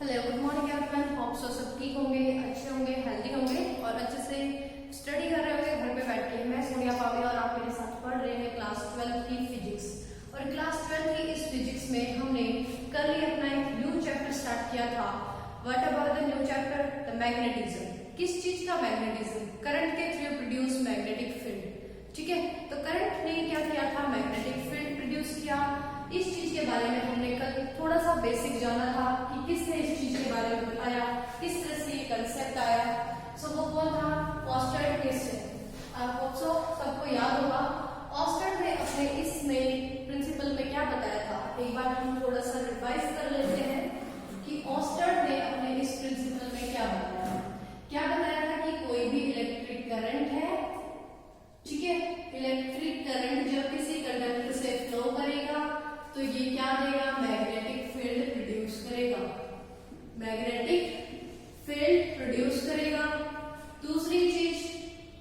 Hello, good morning everyone. Hope so सब ठीक होंगे, अच्छे होंगे, हेल्दी होंगे और अच्छे से स्टडी कर रहे होंगे घर पे बैठ के। मैं सोनिया पावे और आप मेरे साथ पढ़ रहे हैं क्लास 12 की फिजिक्स। और क्लास 12 की इस फिजिक्स में हमने कल ही अपना एक न्यू चैप्टर स्टार्ट किया था। What about the new chapter? The magnetism. किस चीज का मैग्नेटिज्म? करंट के थ्रू प्रोड्यूस मैग्नेटिक फील्ड। ठीक है, तो करंट ने क्या किया था? मैग्नेटिक फील्ड प्रोड्यूस किया। इस चीज के बारे में हमने कल थोड़ा सा बेसिक जाना था कि किसने इस चीज के बारे में बताया, किस तरह से ये कंसेप्ट आया। सो वो कौन था? ऑस्टर्ड क्रिस्टल। आपको सबको याद होगा ऑस्टर्ड ने अपने इसमें प्रिंसिपल में क्या बताया था। एक बार हम थोड़ा सा रिवाइज कर लेते हैं कि ऑस्टर्ड ने अपने इस प्रिंसिपल में क्या बताया था कि कोई भी इलेक्ट्रिक करंट है, ठीक है, इलेक्ट्रिक करंट जब किसी कंडक्टर से फ्लो करेगा तो ये क्या देगा? मैग्नेटिक फील्ड प्रोड्यूस करेगा। मैग्नेटिक फील्ड प्रोड्यूस करेगा। दूसरी चीज,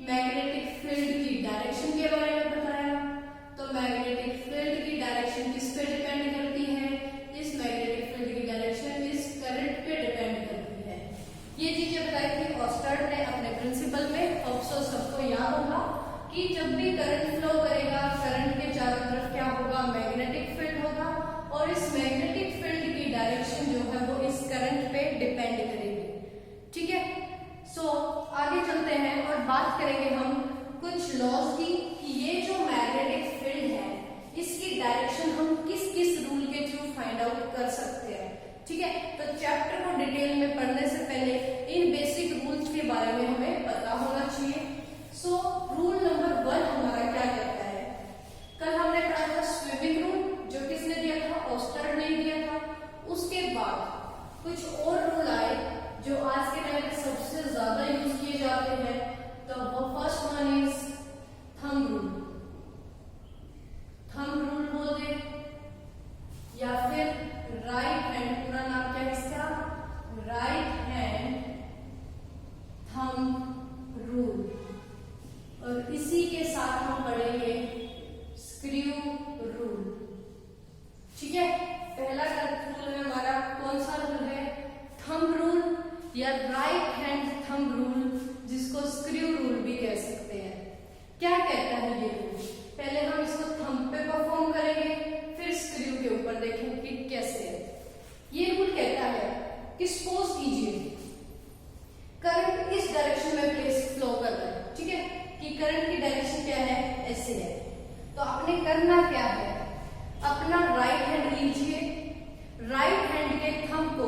मैग्नेटिक फील्ड की डायरेक्शन के बारे में बताया। तो मैग्नेटिक फील्ड की डायरेक्शन किस पे डिपेंड करती है? इस मैग्नेटिक फील्ड की डायरेक्शन इस करंट पे डिपेंड करती है। ये चीजें बताई थी ऑस्टर्ड ने अपने प्रिंसिपल में। ऑप्शो सबको याद होगा कि जब भी करंट फ्लो करेगा, करंट के चारों तरफ क्या होगा? मैग्नेटिक फील्ड होगा और इस मैग्नेटिक फील्ड की डायरेक्शन जो है वो इस करंट पे डिपेंड करेगी। ठीक है, सो आगे चलते हैं और बात करेंगे हम कुछ लॉज की कि ये जो मैग्नेटिक फील्ड है इसकी डायरेक्शन हम किस किस रूल के थ्रू फाइंड आउट कर सकते हैं। ठीक है, तो चैप्टर को डिटेल में पढ़ने से पहले इन बेसिक रूल्स के बारे में हमें पता होना चाहिए। सो रूल नंबर 1 हमारा क्या कहता है? कल हमने पढ़ा था स्विमिंग रूल, जो किसने दिया था? ऑस्टर्ड ने दिया था। उसके बाद कुछ और रूल आए जो आज के टाइम में सबसे ज्यादा यूज किए जाते हैं। तो वो first one is thumb rule. Thumb rule बोल दे या फिर राइट हैंड, पूरा नाम क्या है इसका? Right hand thumb rule. और इसी के साथ हम पढ़ेंगे स्क्रू रूल। ठीक है, पहला रूल है हमारा, कौन सा रूल है? थंब रूल या राइट हैंड थंब रूल, जिसको स्क्रू रूल भी कह सकते हैं। क्या कहता है ये रूल? पहले हम इसको थंब पे परफॉर्म करेंगे, फिर स्क्रू के ऊपर देखेंगे कि कैसे है। ये रूल कहता है कि सपोज कीजिए करंट इस डायरेक्शन में प्लेस फ्लो कर रहा है। ठीक है, कि करंट की डायरेक्शन क्या है? ऐसे है। तो आपने करना क्या है? अपना राइट हैंड लीजिए, राइट हैंड के थंब को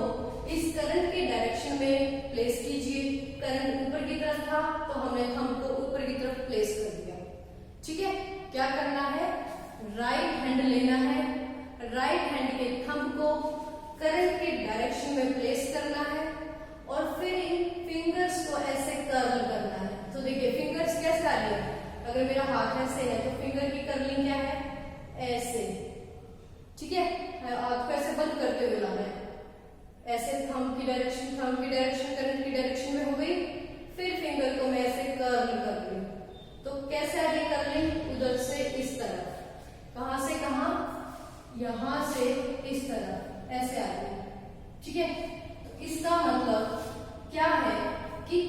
इस करंट की डायरेक्शन में प्लेस कीजिए। करंट ऊपर की तरफ था तो हमने थंब को ऊपर की तरफ प्लेस कर दिया। ठीक है, क्या करना है? राइट हैंड लेना है, राइट हैंड के थंब को करंट की डायरेक्शन में प्लेस करना है और फिर इन फिंगर्स को ऐसे कर्ल करना है। तो देखिए फिंगर्स कैसे आ रही है? अगर मेरा हाथ ऐसे है तो फिंगर की कर्लिंग क्या है? ऐसे। ठीक है, हाथ को ऐसे बंद करते हुए लाना है, ऐसे थंब की डायरेक्शन करंट की डायरेक्शन में हो गई। फिर फिंगर को मैं ऐसे कर्ल कर रही हूँ। तो कैसे आ रही कर्लिंग? उधर से इस तरफ। कहां से कहां? यहां से इस तरफ ऐसे आ रही है। ठीक है, तो इसका मतलब क्या है कि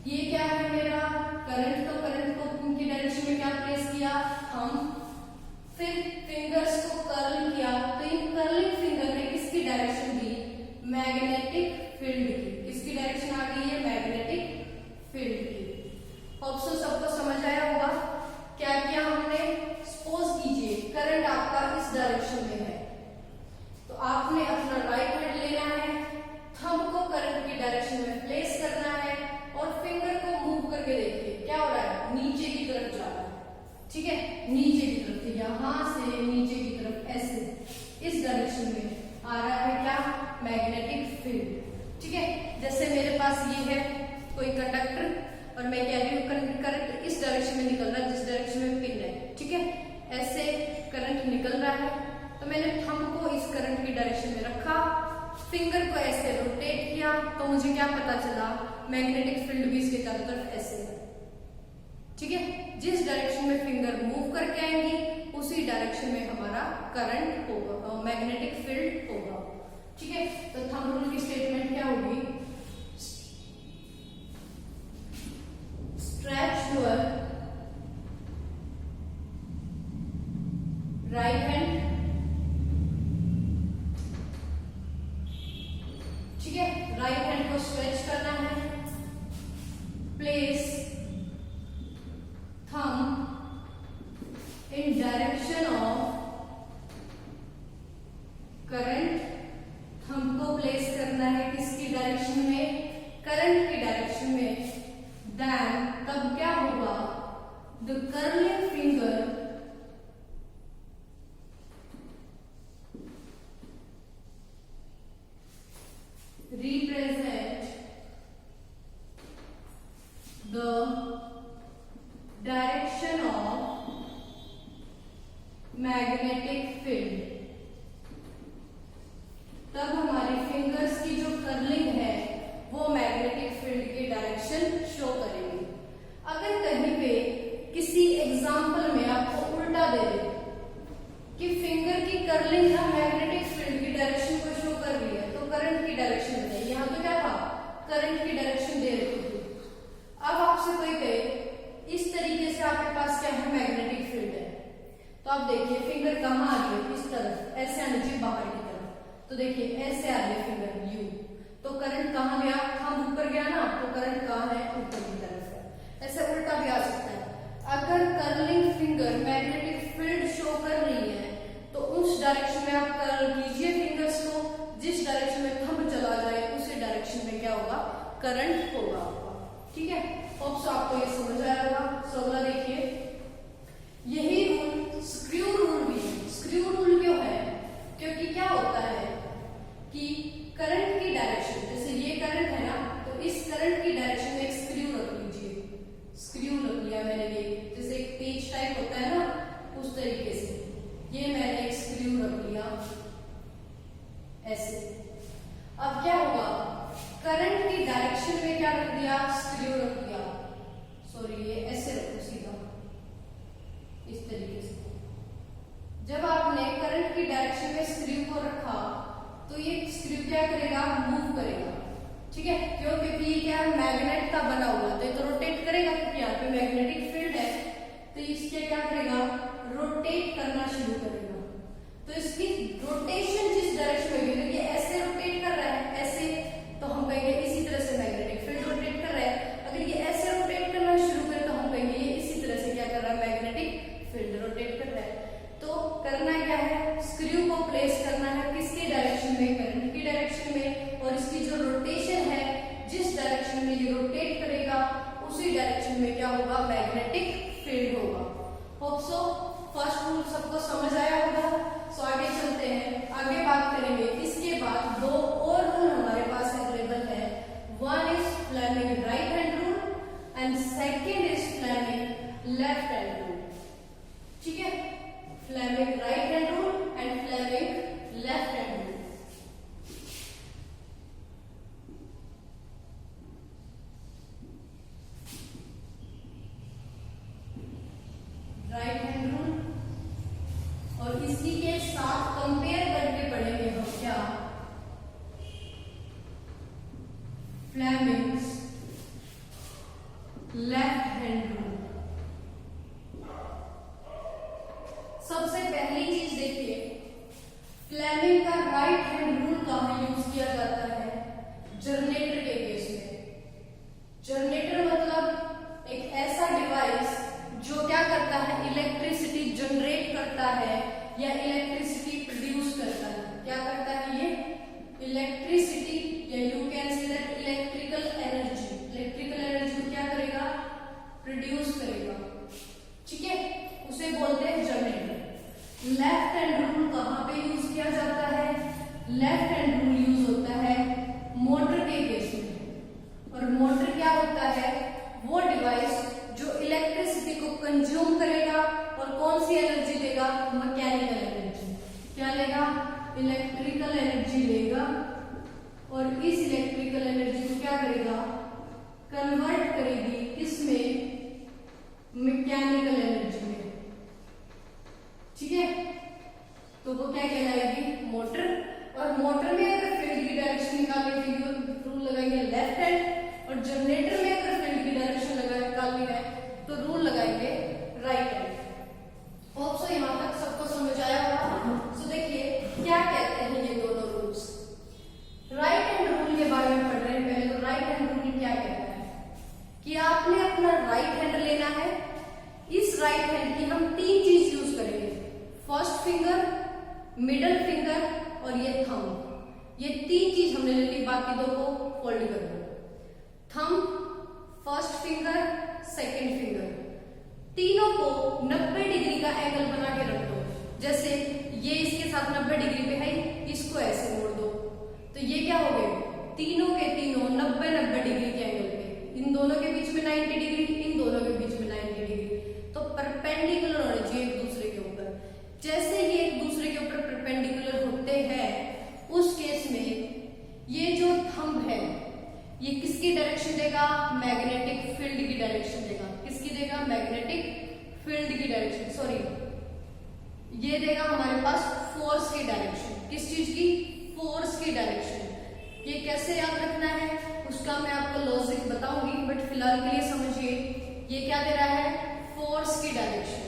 ये क्या है मेरा करंट? तो करंट को उनकी डायरेक्शन में क्या प्लेस किया? थंब। फिर फिंगर्स को कर्ल किया, तो इन कर्लिंग फिंगर ने किसकी डायरेक्शन दी? मैग्नेटिक फील्ड की। किसकी डायरेक्शन आ गई है? मैग्नेटिक फील्ड की। होप सो सबको समझ आया होगा क्या किया हमने। सपोज कीजिए करंट आपका इस डायरेक्शन में है, तो आपने अपना राइट हैंड लेना है, थंब को करंट की डायरेक्शन में प्लेस करना है और फिंगर को मूव करके देखिए क्या हो रहा है? नीचे की तरफ जा रहा है। ठीक है, नीचे की तरफ, यहां से नीचे की तरफ ऐसे इस डायरेक्शन में आ रहा है क्या? Magnetic field. ठीक है, जैसे मेरे पास ये है कोई कंडक्टर और मैं कह रही हूँ करंट इस डायरेक्शन में निकल रहा है, जिस डायरेक्शन में पिन है। ठीक है, ऐसे करंट निकल रहा है, तो मैंने थंब को इस करंट की डायरेक्शन में रखा, फिंगर को ऐसे रोटेट किया, तो मुझे क्या पता चला? मैग्नेटिक फील्ड भी इसके चारों तरफ ऐसे है। ठीक है, जिस डायरेक्शन में फिंगर मूव करके आएंगी उसी डायरेक्शन में हमारा करंट होगा, मैग्नेटिक फील्ड होगा। ठीक है, तो थंब रूल की स्टेटमेंट ठीक है, राइट हैंड को स्ट्रेच करना है, place thumb in direction of current, thumb को प्लेस करना है किसकी डायरेक्शन में, करंट की डायरेक्शन में। देन तब क्या होगा, the curling finger represent the direction of magnetic field। तब हमारी फिंगर्स की जो कर्लिंग है वो मैग्नेटिक फील्ड की डायरेक्शन शो करेगी। अगर कहीं पे किसी एग्जाम्पल में आपको उल्टा दे दे कि फिंगर की कर्लिंग ना मैग्नेटिक फील्ड की डायरेक्शन को शो कर रही है तो करंट की डायरेक्शन बताइए। यहाँ तो क्या था, करंट की डायरेक्शन दे रही थी। अब आपसे कोई कहे इस तरीके से आपके पास क्या है, मैग्नेटिक फील्ड है, तो आप देखिए फिंगर कहाँ आ रही है, इस तरफ ऐसे आनी चाहिए बाहर की तरफ। तो देखिए ऐसे आ रही है फिंगर यू, तो करंट कहाँ गया, हम ऊपर गया ना, तो करंट कहाँ है, ऊपर की तरफ है। ऐसे उल्टा भी आ सकता है। अगर curling finger magnetic field show कर रही है तो उस डायरेक्शन में आप कर्ल कीजिए फिंगर्स को, जिस डायरेक्शन में थंब चला जाए उसी डायरेक्शन में क्या होगा, करंट होगा आपका। ठीक है, होप सो आपको ये समझ आया होगा। सो अगला देखिए, यही रूल स्क्रू रूल भी है। स्क्रू रूल क्यों है, क्योंकि क्या होता है कि करंट की डायरेक्शन, जैसे ये करंट है ना, तो इस करंट की डायरेक्शन में एक स्क्रू रख लीजिए। स्क्रू रख लिया मैंने, ये जैसे एक पेच टाइप होता है ना, उस तरीके से ये मैंने एक स्क्रू रख लिया ऐसे। अब क्या होगा, करंट की डायरेक्शन में क्या रख दिया, स्क्रू रख दिया, सॉरी ये ऐसे रखो सीधा इस तरीके से। जब आपने करंट की डायरेक्शन में स्क्रू को रखा तो ये स्क्रू क्या करेगा, मूव करेगा। ठीक है, क्यों, क्योंकि ये क्या मैग्नेट का बना हुआ, तो ये तो रोटेट करेगा क्योंकि यहाँ पे मैग्नेटिक फील्ड है, तो इसके क्या करेगा, रोटेट करना शुरू करेगा। तो इसकी रोटेशन जिस डायरेक्शन में होगी, ये ऐसे रोटेट कर रहा है ऐसे, तो हम कहेंगे इसी तरह से मैग्नेटिक फील्ड रोटेट कर रहा है। अगर ये ऐसे रोटेट करना शुरू करे तो हम कहेंगे ये इसी तरह से क्या कर रहा है, मैग्नेटिक फील्ड रोटेट कर रहा है। तो करना क्या है, स्क्रू को प्लेस करना है किसके डायरेक्शन में, करंट की डायरेक्शन में, और इसकी जो रोटेशन है जिस डायरेक्शन में ये रोटेट करेगा उसी डायरेक्शन में क्या होगा, मैग्नेटिक फील्ड होगा। होप सो फर्स्ट रूल सबको समझ आया होगा। सो आगे चलते हैं, आगे बात करेंगे। इसके बाद दो और रूल हमारे पास अवेलेबल है। One is Fleming right hand rule and second is Fleming left hand rule. ठीक है, Fleming right hand rule and Fleming left hand rule. Right hand rule और इसी के साथ कंपेयर करके पढ़ेंगे हम क्या, फ्लेमिंग्स लेफ्ट हैंड रूल। सबसे पहली चीज देखिए, फ्लेमिंग का राइट हैंड रूल कहां यूज किया जाता है, जनरेटर के केस में। जनरेटर मतलब एक ऐसा डिवाइस जो क्या करता है, इलेक्ट्रिसिटी जनरेट करता है या इलेक्ट्रिसिटी प्रोड्यूस करता है। क्या करता है ये, इलेक्ट्रिसिटी या you can say that electrical energy. Electrical energy को क्या करेगा, प्रोड्यूस करेगा। ठीक है, उसे बोलते हैं जनरेटर। लेफ्ट हैंड रूल कहां पे यूज किया जाता है, लेफ्ट हैंड रूल यूज होता है मोटर के केस में। और मोटर क्या होता है, वो डिवाइस जो इलेक्ट्रिसिटी को कंज्यूम करेगा और कौन सी एनर्जी देगा, मैकेनिकल एनर्जी। क्या लेगा, इलेक्ट्रिकल एनर्जी लेगा और इस इलेक्ट्रिकल एनर्जी को क्या करेगा, कन्वर्ट करेगी किसमें, मैकेनिकल एनर्जी में। ठीक है, तो वो क्या कहलाएगी, मोटर। और मोटर में अगर फील्ड की डायरेक्शन निकालने के रूल लगाएंगे लेफ्ट हैंड, और जनरेटर में अगर फील्ड की डायरेक्शन निकालनी है तो रूल लगाएंगे राइट हैंड। होप सो यहाँ तक सबको समझ आया होगा। सो देखिए क्या कहते हैं ये 3 चीज हमने ले ली, बाकी 2 को फोल्ड कर दो। Thumb, first finger, second finger, तीनों को 90 डिग्री का एंगल बना के रख दो। जैसे ये इसके साथ 90 डिग्री पे है, इसको ऐसे मोड़ दो, तो ये क्या हो गए, तीनों के तीनों 90-90 डिग्री के एंगल पे। इन दोनों के बीच में 90 डिग्री, इन दोनों के बीच में 90 डिग्री, तो परपेंडिकुलर होने चाहिए एक दूसरे के ऊपर। जैसे ये एक दूसरे के ऊपर परपेंडिकुलर होते हैं, उस केस में ये जो थंब है ये किसकी डायरेक्शन देगा, मैग्नेटिक फील्ड की डायरेक्शन देगा। किसकी देगा, मैग्नेटिक फील्ड की डायरेक्शन, सॉरी ये देगा हमारे पास फोर्स की डायरेक्शन। किस चीज की, फोर्स की डायरेक्शन। ये कैसे याद रखना है उसका मैं आपको लॉजिक बताऊंगी, बट फिलहाल के लिए समझिए ये क्या दे रहा है, फोर्स की डायरेक्शन,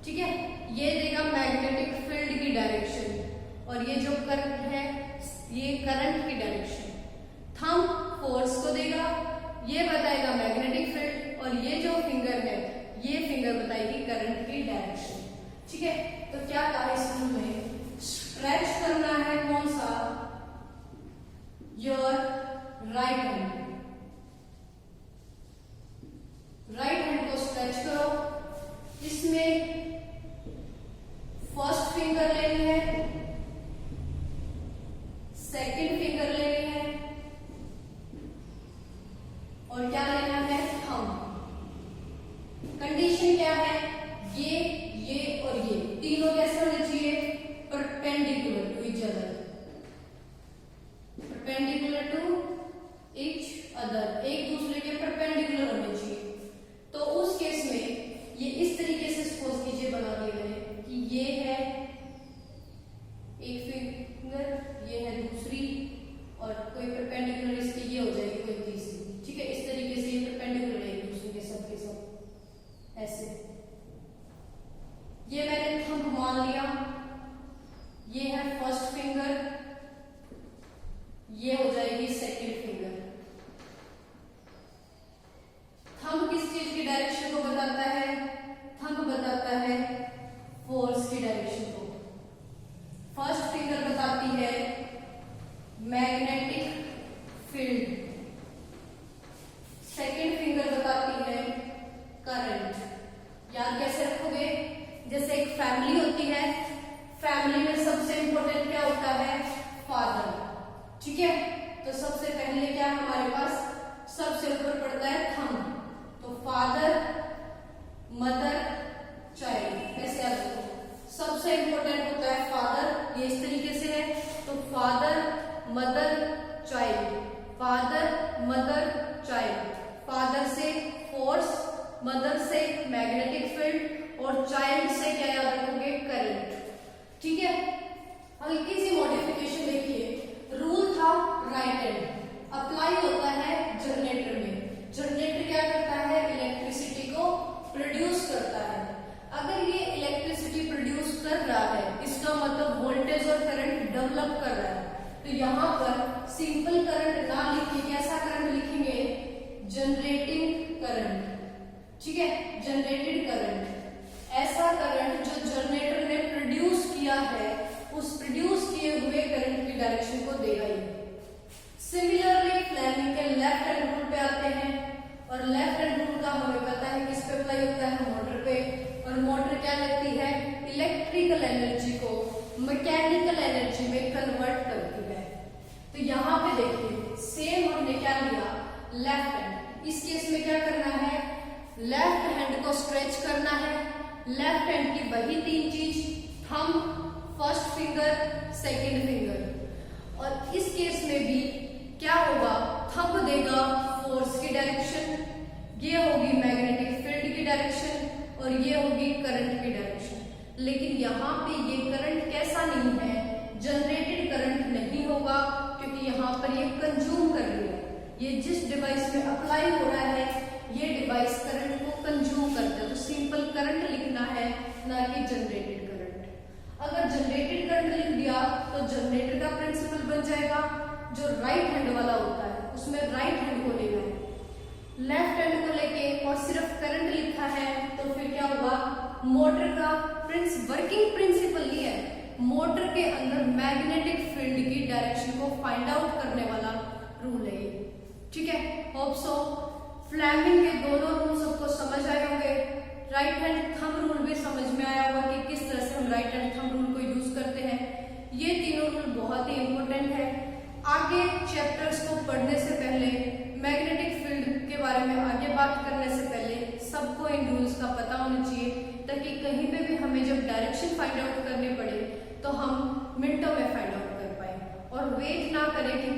ठीक है। ये देगा मैग्नेटिक फील्ड की डायरेक्शन, और ये जो करंट है ये करंट की डायरेक्शन। थंब फोर्स को देगा, ये बताएगा मैग्नेटिक फील्ड, और ये जो फिंगर है ये फिंगर बताएगी करंट की डायरेक्शन, ठीक है। तो क्या कहा इसमें हमें स्ट्रेच करना है, कौन सा, your right hand. Right hand को स्ट्रेच करो। इसमें फर्स्ट फिंगर लेनी है, सेकंड फिंगर लेनी है, और क्या लेना है, थंब। कंडीशन क्या है, ये और ये तीनों कैसे होने चाहिए, perpendicular to each other, perpendicular to each other, एक दूसरे के परपेंडिकुलर होने चाहिए। तो उस केस में ये इस तरीके से सपोज कीजिए बना दिया मैंने कि ये है एक फिंगर, ये है दूसरी, और कोई परपेंडिकुलर इसके ये हो जाएगी कोई तीसरी, ठीक है। इस तरीके से ये परपेंडिकुलर है एक दूसरे के सब ऐसे। ये मैंने थंब मान लिया, ये है फर्स्ट फिंगर, ये हो जाएगी सेकंड फिंगर। थंब किस चीज की डायरेक्शन को बताता है, थंब बताता है फोर्स की डायरेक्शन को। फर्स्ट फिंगर बताती है मैग्नेटिक फील्ड, सेकंड फिंगर बताती है करंट। याद कैसे रखोगे, जैसे एक फैमिली होती है, फैमिली में सबसे इंपॉर्टेंट क्या होता है, फादर, ठीक है। तो सबसे पहले क्या हमारे पास सबसे ऊपर पड़ता है थंब, तो फादर, मदर, चाइल्ड, ऐसे याद रखो। सबसे इंपॉर्टेंट होता है फादर, ये इस तरीके से है, तो father, mother, child, father, mother, child. Father से फोर्स, मदर से मैग्नेटिक फील्ड, और चाइल्ड से क्या याद रखोगे, करंट, ठीक है। हल्की सी मॉडिफिकेशन देखिए, रूल था राइट हैंड, अप्लाई होता है जनरेटर में। जनरेटर क्या करता है, इलेक्ट्रिसिटी को प्रोड्यूस करता है। अगर ये इलेक्ट्रिसिटी प्रोड्यूस कर रहा है, इसका मतलब वोल्टेज और करंट डेवलप कर रहा है। तो यहाँ पर सिंपल करंट ना लिखिए, कैसा करंट लिखेंगे, जनरेटिंग करंट, ठीक है, जनरेटेड करंट। ऐसा करंट जो जनरेटर ने प्रोड्यूस किया है, उस प्रोड्यूस किए हुए करंट की डायरेक्शन को देगा ये। सिमिलरली फ्लेमिंग के लेफ्ट हैंड रूल पे आते हैं, और लेफ्ट हैंड रूल का हमें पता है किस पे अप्लाई होता है, मोटर पे। और मोटर क्या करती है, इलेक्ट्रिकल एनर्जी को मैकेनिकल एनर्जी में कन्वर्ट करती है। तो यहाँ पे देखिए सेम हमने क्या लिया, लेफ्ट हैंड। इस केस में क्या करना है, लेफ्ट हैंड को स्ट्रेच करना है। लेफ्ट हैंड की वही 3 चीज, thumb, first finger, second finger. और इस केस में भी क्या होगा, थंब देगा फोर्स की डायरेक्शन, ये होगी मैग्नेटिक फील्ड की डायरेक्शन, और ये होगी करंट की डायरेक्शन। लेकिन यहाँ पे ये करंट कैसा नहीं है, जनरेटेड करंट नहीं होगा, क्योंकि यहाँ पर ये कंज्यूम कर रही है। ये जिस डिवाइस में अप्लाई हो रहा है, ये डिवाइस करंट को कंज्यूम करता है। तो सिंपल करंट लिखना है, ना कि जनरेटेड करंट। अगर जनरेटेड करंट लिख दिया तो जनरेटर का प्रिंसिपल बन जाएगा, जो राइट हैंड वाला होता है उसमें राइट हैंड को लेना है। लेफ्ट हैंड को लेके और सिर्फ करंट लिखा है तो फिर क्या हुआ, मोटर का वर्किंग प्रिंसिपल ये है, मोटर के अंदर मैग्नेटिक फील्ड की डायरेक्शन को फाइंड आउट करने वाला रूल है ये। ठीक है, होप सो फ्लेमिंग के दोनों रूल सबको समझ आए होंगे। राइट हैंड थंब रूल भी समझ में आया होगा कि किस तरह से हम राइट हैंड थंब रूल को यूज करते हैं। ये तीनों रूल बहुत ही इंपॉर्टेंट है। आगे चैप्टर्स को पढ़ने से पहले, मैग्नेटिक फील्ड के बारे में आगे बात करने से पहले सबको इन रूल्स का पता होना चाहिए, ताकि कहीं पे भी हमें जब डायरेक्शन फाइंड आउट करनी पड़े तो हम मिनटों में फाइंड आउट कर पाए और वेट ना करें कि